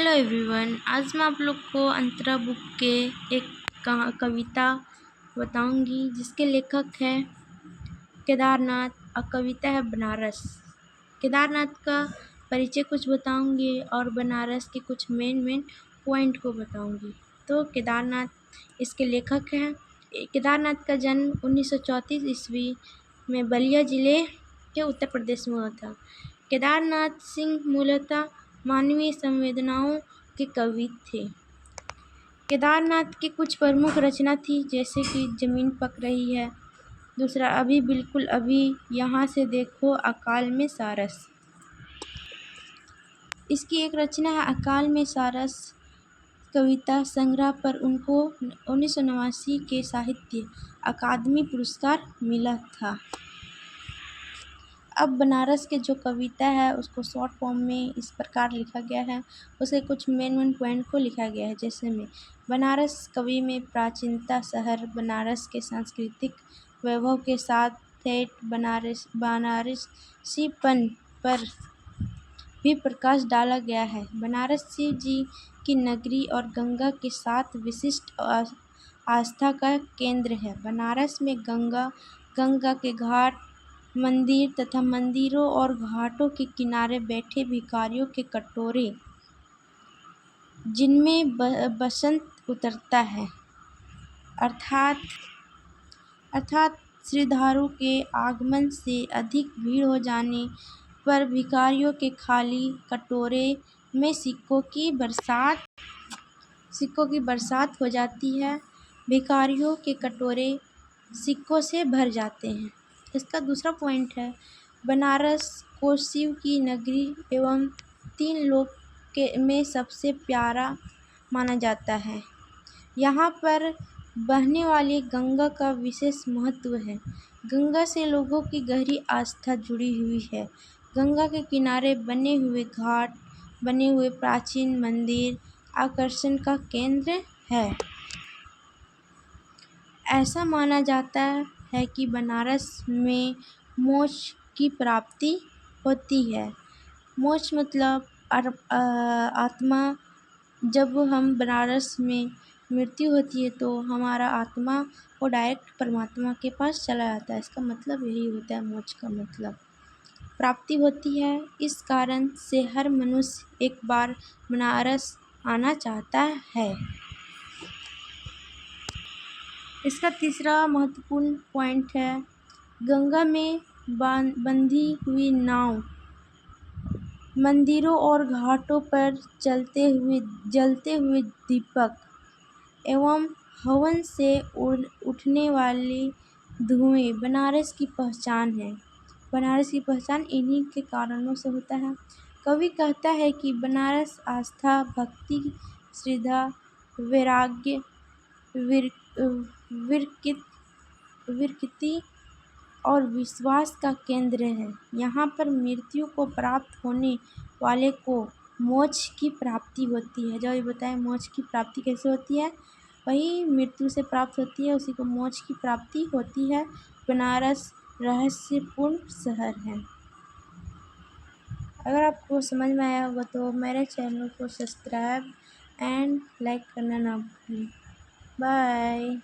Hello everyone, आज मैं आप लोग को अंतरा बुक के एक कविता बताऊंगी जिसके लेखक हैं केदारनाथ और कविता है बनारस। केदारनाथ का परिचय कुछ बताऊंगी और बनारस के कुछ मेन पॉइंट को बताऊंगी। तो केदारनाथ इसके लेखक हैं। केदारनाथ का जन्म 1934 ईस्वी में बलिया ज़िले के उत्तर प्रदेश में हुआ था। केदारनाथ सिंह मूलतः मानवीय संवेदनाओं के कवि थे। केदारनाथ की कुछ प्रमुख रचना थी, जैसे कि ज़मीन पक रही है, दूसरा अभी बिल्कुल अभी, यहाँ से देखो, अकाल में सारस। इसकी एक रचना है अकाल में सारस कविता संग्रह पर उनको 1989 के साहित्य अकादमी पुरस्कार मिला था। अब बनारस के जो कविता है उसको शॉर्ट फॉर्म में इस प्रकार लिखा गया है। उसके कुछ मेन पॉइंट को लिखा गया है, जैसे में बनारस कवि में प्राचीनता, शहर बनारस के सांस्कृतिक वैभव के साथ ठेठ बनारसीपन पर भी प्रकाश डाला गया है। बनारस शिव जी की नगरी और गंगा के साथ विशिष्ट आस्था का केंद्र है। बनारस में गंगा के घाट, मंदिर तथा मंदिरों और घाटों के किनारे बैठे भिखारियों के कटोरे, जिनमें बसंत उतरता है, अर्थात श्रद्धालुओं के आगमन से अधिक भीड़ हो जाने पर भिखारियों के खाली कटोरे में सिक्कों की बरसात हो जाती है। भिखारियों के कटोरे सिक्कों से भर जाते हैं। इसका दूसरा पॉइंट है, बनारस को शिव की नगरी एवं 3 लोक में सबसे प्यारा माना जाता है। यहाँ पर बहने वाली गंगा का विशेष महत्व है। गंगा से लोगों की गहरी आस्था जुड़ी हुई है। गंगा के किनारे बने हुए घाट, बने हुए प्राचीन मंदिर आकर्षण का केंद्र है। ऐसा माना जाता है कि बनारस में मोक्ष की प्राप्ति होती है। मोक्ष मतलब आत्मा, जब हम बनारस में मृत्यु होती है तो हमारा आत्मा वो डायरेक्ट परमात्मा के पास चला जाता है। इसका मतलब यही होता है, मोक्ष का मतलब प्राप्ति होती है। इस कारण से हर मनुष्य एक बार बनारस आना चाहता है। इसका तीसरा महत्वपूर्ण पॉइंट है, गंगा में बंधी हुई नाव, मंदिरों और घाटों पर जलते हुए दीपक एवं हवन से उठने वाले धुएं बनारस की पहचान है। बनारस की पहचान इन्हीं के कारणों से होता है। कवि कहता है कि बनारस आस्था, भक्ति, श्रद्धा, वैराग्य, विरक्ति और विश्वास का केंद्र है। यहाँ पर मृत्यु को प्राप्त होने वाले को मोक्ष की प्राप्ति होती है। जो ये बताएं मोक्ष की प्राप्ति कैसे होती है, वही मृत्यु से प्राप्त होती है, उसी को मोक्ष की प्राप्ति होती है। बनारस रहस्यपूर्ण शहर है। अगर आपको समझ में आया होगा तो मेरे चैनल को सब्सक्राइब एंड लाइक करना ना भूलें। बाय।